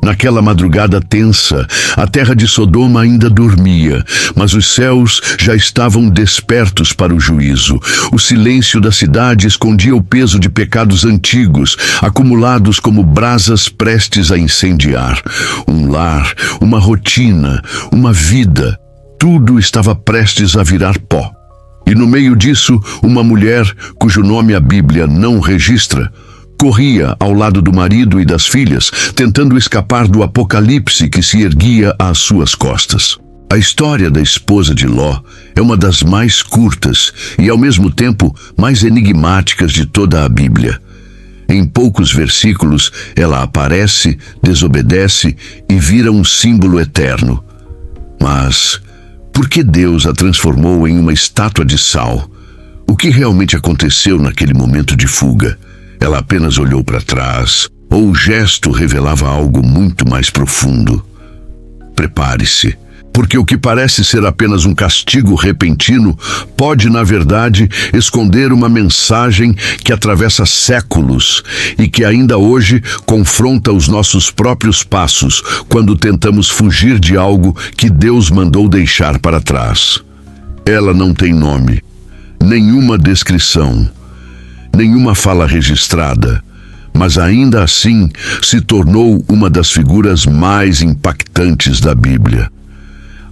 Naquela madrugada tensa, a terra de Sodoma ainda dormia, mas os céus já estavam despertos para o juízo. O silêncio da cidade escondia o peso de pecados antigos, acumulados como brasas prestes a incendiar. Um lar, uma rotina, uma vida, tudo estava prestes a virar pó. E no meio disso, uma mulher, cujo nome a Bíblia não registra, corria ao lado do marido e das filhas, tentando escapar do apocalipse que se erguia às suas costas. A história da esposa de Ló é uma das mais curtas e, ao mesmo tempo, mais enigmáticas de toda a Bíblia. Em poucos versículos, ela aparece, desobedece e vira um símbolo eterno. Mas por que Deus a transformou em uma estátua de sal? O que realmente aconteceu naquele momento de fuga? Ela apenas olhou para trás, ou o gesto revelava algo muito mais profundo? Prepare-se, porque o que parece ser apenas um castigo repentino pode, na verdade, esconder uma mensagem que atravessa séculos e que ainda hoje confronta os nossos próprios passos quando tentamos fugir de algo que Deus mandou deixar para trás. Ela não tem nome, nenhuma descrição, nenhuma fala registrada, mas ainda assim se tornou uma das figuras mais impactantes da Bíblia.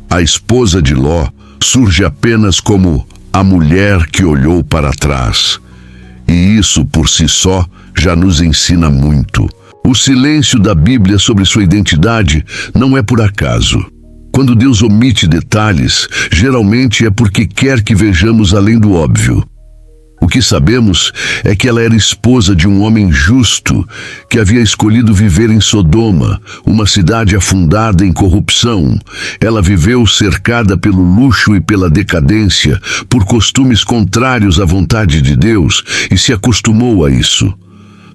A esposa de Ló surge apenas como a mulher que olhou para trás. E isso por si só já nos ensina muito. O silêncio da Bíblia sobre sua identidade não é por acaso. Quando Deus omite detalhes, geralmente é porque quer que vejamos além do óbvio. O que sabemos é que ela era esposa de um homem justo que havia escolhido viver em Sodoma, uma cidade afundada em corrupção. Ela viveu cercada pelo luxo e pela decadência, por costumes contrários à vontade de Deus, e se acostumou a isso.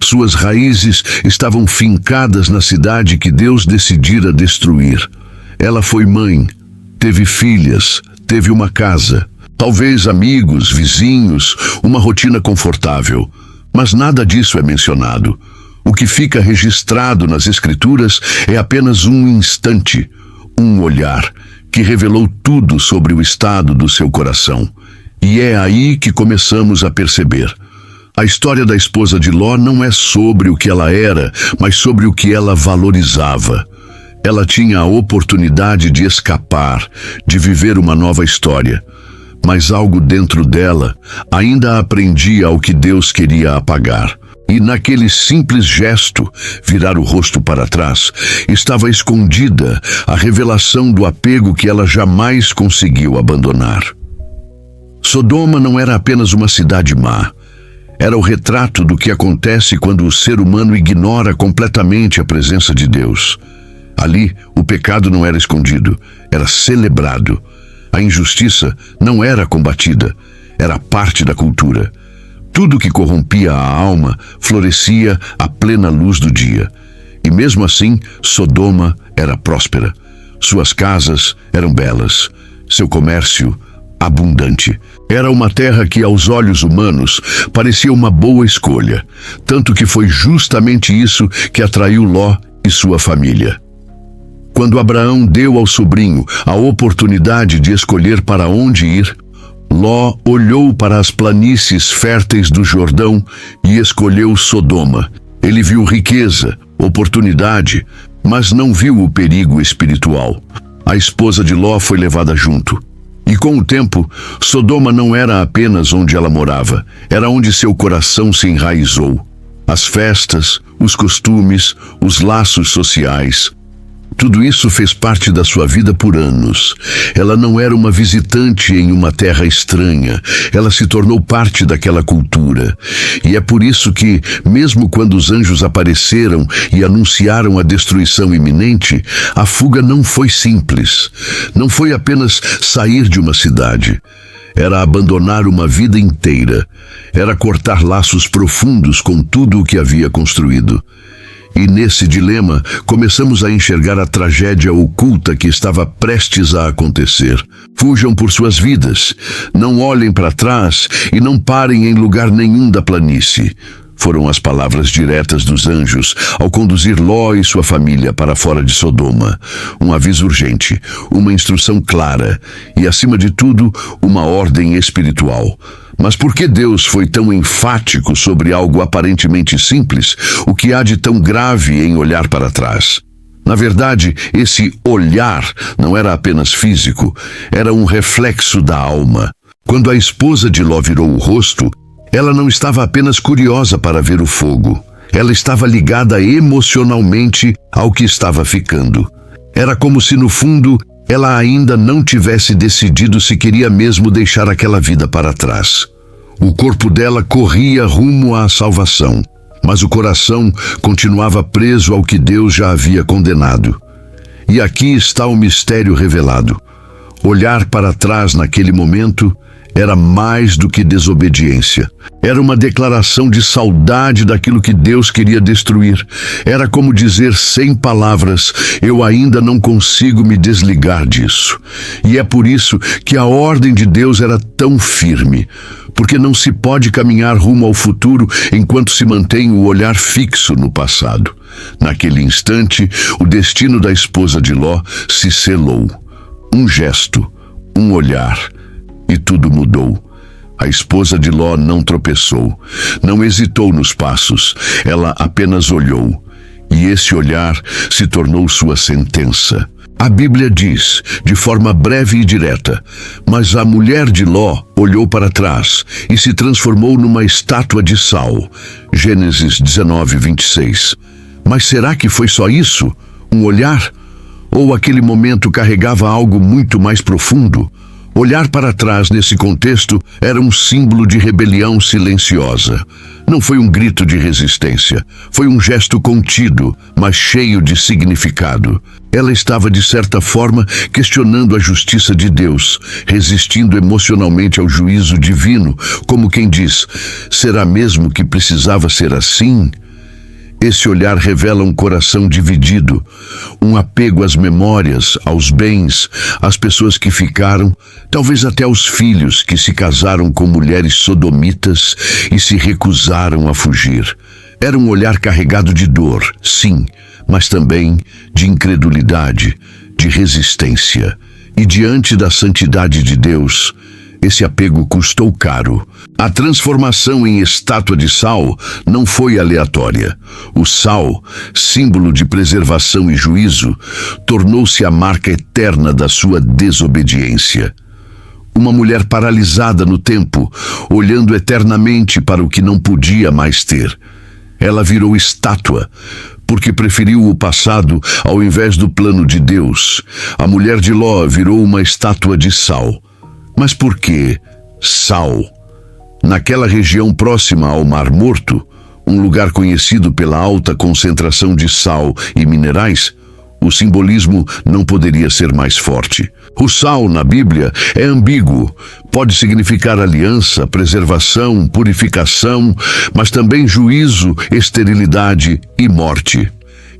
Suas raízes estavam fincadas na cidade que Deus decidira destruir. Ela foi mãe, teve filhas, teve uma casa. Talvez amigos, vizinhos, uma rotina confortável. Mas nada disso é mencionado. O que fica registrado nas Escrituras é apenas um instante, um olhar, que revelou tudo sobre o estado do seu coração. E é aí que começamos a perceber. A história da esposa de Ló não é sobre o que ela era, mas sobre o que ela valorizava. Ela tinha a oportunidade de escapar, de viver uma nova história. Mas algo dentro dela ainda aprendia ao que Deus queria apagar. E naquele simples gesto, virar o rosto para trás, estava escondida a revelação do apego que ela jamais conseguiu abandonar. Sodoma não era apenas uma cidade má. Era o retrato do que acontece quando o ser humano ignora completamente a presença de Deus. Ali, o pecado não era escondido, era celebrado. A injustiça não era combatida, era parte da cultura. Tudo que corrompia a alma florescia à plena luz do dia. E mesmo assim, Sodoma era próspera. Suas casas eram belas, seu comércio abundante. Era uma terra que, aos olhos humanos, parecia uma boa escolha, tanto que foi justamente isso que atraiu Ló e sua família. Quando Abraão deu ao sobrinho a oportunidade de escolher para onde ir, Ló olhou para as planícies férteis do Jordão e escolheu Sodoma. Ele viu riqueza, oportunidade, mas não viu o perigo espiritual. A esposa de Ló foi levada junto. E com o tempo, Sodoma não era apenas onde ela morava, era onde seu coração se enraizou. As festas, os costumes, os laços sociais, tudo isso fez parte da sua vida por anos. Ela não era uma visitante em uma terra estranha. Ela se tornou parte daquela cultura. E é por isso que, mesmo quando os anjos apareceram e anunciaram a destruição iminente, a fuga não foi simples. Não foi apenas sair de uma cidade. Era abandonar uma vida inteira. Era cortar laços profundos com tudo o que havia construído. E nesse dilema, começamos a enxergar a tragédia oculta que estava prestes a acontecer. Fujam por suas vidas, não olhem para trás e não parem em lugar nenhum da planície. foram as palavras diretas dos anjos ao conduzir Ló e sua família para fora de Sodoma. Um aviso urgente, uma instrução clara e, acima de tudo, uma ordem espiritual. Mas por que Deus foi tão enfático sobre algo aparentemente simples? O que há de tão grave em olhar para trás? Na verdade, esse olhar não era apenas físico, era um reflexo da alma. Quando a esposa de Ló virou o rosto, ela não estava apenas curiosa para ver o fogo. Ela estava ligada emocionalmente ao que estava ficando. Era como se, no fundo, ela ainda não tivesse decidido se queria mesmo deixar aquela vida para trás. O corpo dela corria rumo à salvação, mas o coração continuava preso ao que Deus já havia condenado. E aqui está o mistério revelado. Olhar para trás naquele momento era mais do que desobediência. Era uma declaração de saudade daquilo que Deus queria destruir. Era como dizer sem palavras: eu ainda não consigo me desligar disso. E é por isso que a ordem de Deus era tão firme. Porque não se pode caminhar rumo ao futuro enquanto se mantém o olhar fixo no passado. Naquele instante, o destino da esposa de Ló se selou. Um gesto, um olhar, e tudo mudou. A esposa de Ló não tropeçou, não hesitou nos passos, ela apenas olhou. E esse olhar se tornou sua sentença. A Bíblia diz, de forma breve e direta: mas a mulher de Ló olhou para trás e se transformou numa estátua de sal. Gênesis 19:26. Mas será que foi só isso? Um olhar? Ou aquele momento carregava algo muito mais profundo? Olhar para trás nesse contexto era um símbolo de rebelião silenciosa. Não foi um grito de resistência, foi um gesto contido, mas cheio de significado. Ela estava, de certa forma, questionando a justiça de Deus, resistindo emocionalmente ao juízo divino, como quem diz: será mesmo que precisava ser assim? Esse olhar revela um coração dividido, um apego às memórias, aos bens, às pessoas que ficaram, talvez até aos filhos que se casaram com mulheres sodomitas e se recusaram a fugir. Era um olhar carregado de dor, sim, mas também de incredulidade, de resistência. E diante da santidade de Deus, esse apego custou caro. A transformação em estátua de sal não foi aleatória. O sal, símbolo de preservação e juízo, tornou-se a marca eterna da sua desobediência. Uma mulher paralisada no tempo, olhando eternamente para o que não podia mais ter. Ela virou estátua, porque preferiu o passado ao invés do plano de Deus. A mulher de Ló virou uma estátua de sal. Mas por que sal? Naquela região próxima ao Mar Morto, um lugar conhecido pela alta concentração de sal e minerais, o simbolismo não poderia ser mais forte. O sal, na Bíblia, é ambíguo. Pode significar aliança, preservação, purificação, mas também juízo, esterilidade e morte.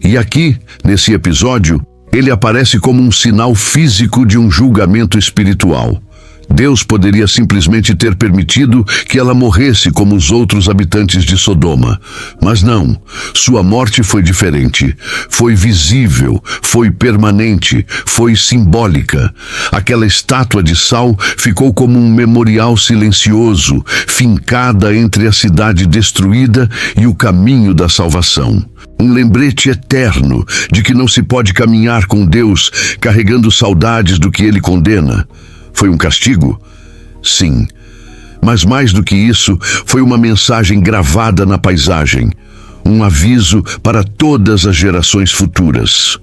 E aqui, nesse episódio, ele aparece como um sinal físico de um julgamento espiritual. Deus poderia simplesmente ter permitido que ela morresse como os outros habitantes de Sodoma. Mas não, sua morte foi diferente. Foi visível, foi permanente, foi simbólica. Aquela estátua de sal ficou como um memorial silencioso, fincada entre a cidade destruída e o caminho da salvação. Um lembrete eterno de que não se pode caminhar com Deus carregando saudades do que Ele condena. Foi um castigo? Sim. Mas mais do que isso, foi uma mensagem gravada na paisagem. Um aviso para todas as gerações futuras.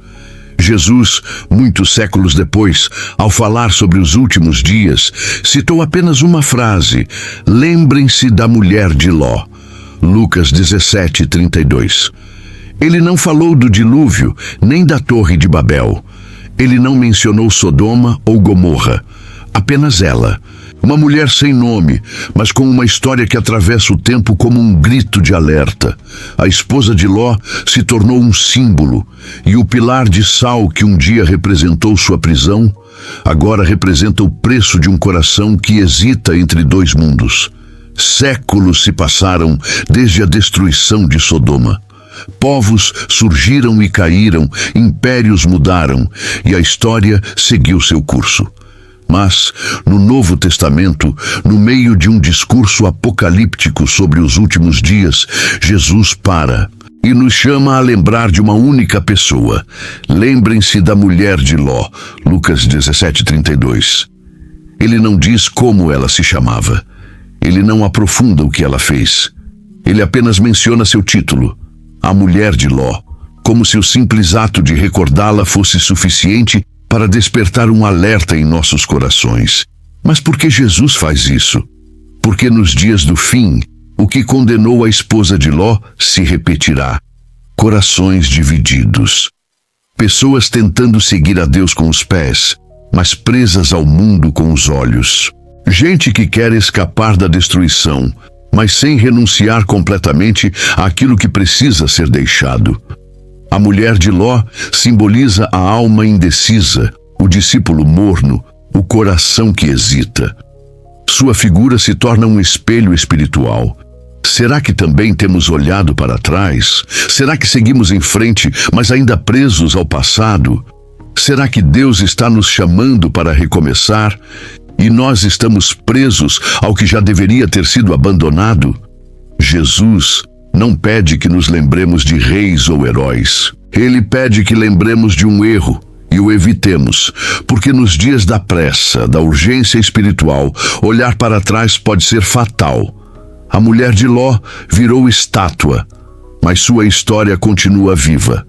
Jesus, muitos séculos depois, ao falar sobre os últimos dias, citou apenas uma frase: lembrem-se da mulher de Ló. Lucas 17:32. Ele não falou do dilúvio, nem da Torre de Babel. Ele não mencionou Sodoma ou Gomorra. Apenas ela, uma mulher sem nome, mas com uma história que atravessa o tempo como um grito de alerta. A esposa de Ló se tornou um símbolo, e o pilar de sal que um dia representou sua prisão, agora representa o preço de um coração que hesita entre dois mundos. Séculos se passaram desde a destruição de Sodoma. Povos surgiram e caíram, impérios mudaram, e a história seguiu seu curso. Mas, no Novo Testamento, no meio de um discurso apocalíptico sobre os últimos dias, Jesus para e nos chama a lembrar de uma única pessoa. Lembrem-se da mulher de Ló, Lucas 17:32. Ele não diz como ela se chamava. Ele não aprofunda o que ela fez. Ele apenas menciona seu título, a mulher de Ló, como se o simples ato de recordá-la fosse suficiente para despertar um alerta em nossos corações. Mas por que Jesus faz isso? Porque nos dias do fim, o que condenou a esposa de Ló se repetirá. Corações divididos. Pessoas tentando seguir a Deus com os pés, mas presas ao mundo com os olhos. Gente que quer escapar da destruição, mas sem renunciar completamente àquilo que precisa ser deixado. A mulher de Ló simboliza a alma indecisa, o discípulo morno, o coração que hesita. Sua figura se torna um espelho espiritual. Será que também temos olhado para trás? Será que seguimos em frente, mas ainda presos ao passado? Será que Deus está nos chamando para recomeçar e nós estamos presos ao que já deveria ter sido abandonado? Jesus não pede que nos lembremos de reis ou heróis. Ele pede que lembremos de um erro e o evitemos, porque nos dias da pressa, da urgência espiritual, olhar para trás pode ser fatal. A mulher de Ló virou estátua, mas sua história continua viva.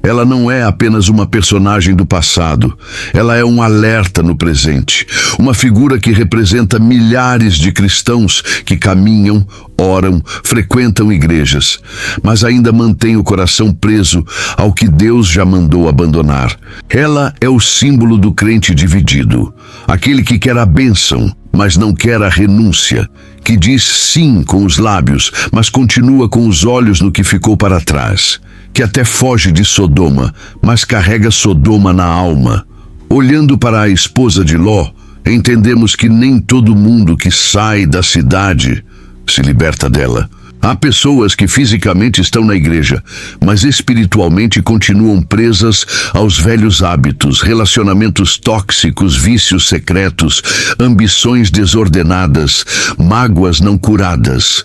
Ela não é apenas uma personagem do passado, ela é um alerta no presente, uma figura que representa milhares de cristãos que caminham, oram, frequentam igrejas, mas ainda mantêm o coração preso ao que Deus já mandou abandonar. Ela é o símbolo do crente dividido, aquele que quer a bênção, mas não quer a renúncia, que diz sim com os lábios, mas continua com os olhos no que ficou para trás, que até foge de Sodoma, mas carrega Sodoma na alma. Olhando para a esposa de Ló, entendemos que nem todo mundo que sai da cidade se liberta dela. Há pessoas que fisicamente estão na igreja, mas espiritualmente continuam presas aos velhos hábitos, relacionamentos tóxicos, vícios secretos, ambições desordenadas, mágoas não curadas.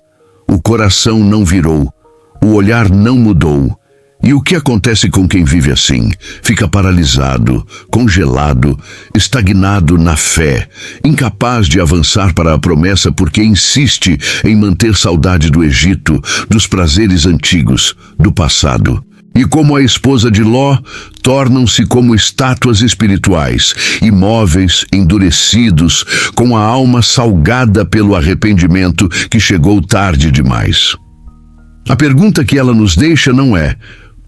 O coração não virou, o olhar não mudou. E o que acontece com quem vive assim? Fica paralisado, congelado, estagnado na fé, incapaz de avançar para a promessa porque insiste em manter saudade do Egito, dos prazeres antigos, do passado. E como a esposa de Ló, tornam-se como estátuas espirituais, imóveis, endurecidos, com a alma salgada pelo arrependimento que chegou tarde demais. A pergunta que ela nos deixa não é: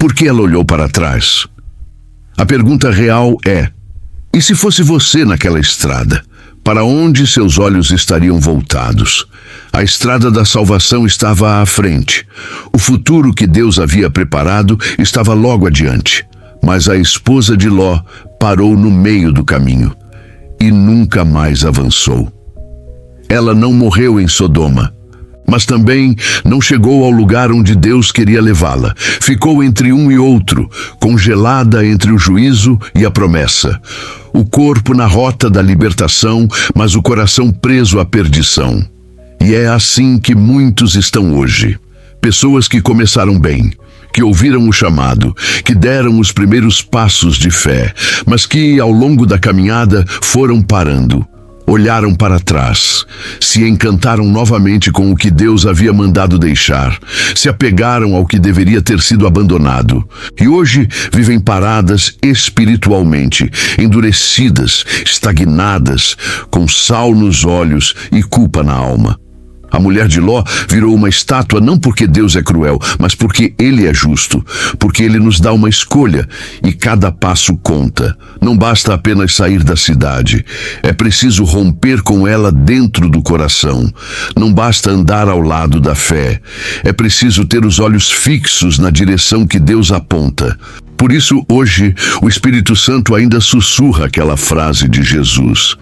por que ela olhou para trás? A pergunta real é: e se fosse você naquela estrada? Para onde seus olhos estariam voltados? A estrada da salvação estava à frente. O futuro que Deus havia preparado estava logo adiante. Mas a esposa de Ló parou no meio do caminho e nunca mais avançou. Ela não morreu em Sodoma, mas também não chegou ao lugar onde Deus queria levá-la. Ficou entre um e outro, congelada entre o juízo e a promessa. O corpo na rota da libertação, mas o coração preso à perdição. E é assim que muitos estão hoje. Pessoas que começaram bem, que ouviram o chamado, que deram os primeiros passos de fé, mas que, ao longo da caminhada, foram parando. Olharam para trás, se encantaram novamente com o que Deus havia mandado deixar, se apegaram ao que deveria ter sido abandonado, e hoje vivem paradas espiritualmente, endurecidas, estagnadas, com sal nos olhos e culpa na alma. A mulher de Ló virou uma estátua não porque Deus é cruel, mas porque Ele é justo, porque Ele nos dá uma escolha e cada passo conta. Não basta apenas sair da cidade, é preciso romper com ela dentro do coração. Não basta andar ao lado da fé, é preciso ter os olhos fixos na direção que Deus aponta. Por isso, hoje, o Espírito Santo ainda sussurra aquela frase de Jesus: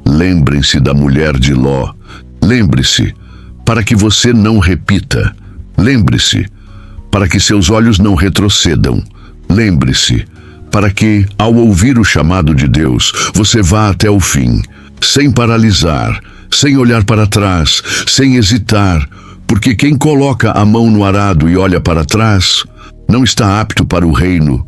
lembrem-se da mulher de Ló, lembre-se, para que você não repita. Lembre-se, para que seus olhos não retrocedam. Lembre-se, para que, ao ouvir o chamado de Deus, você vá até o fim, sem paralisar, sem olhar para trás, sem hesitar, porque quem coloca a mão no arado e olha para trás, não está apto para o reino,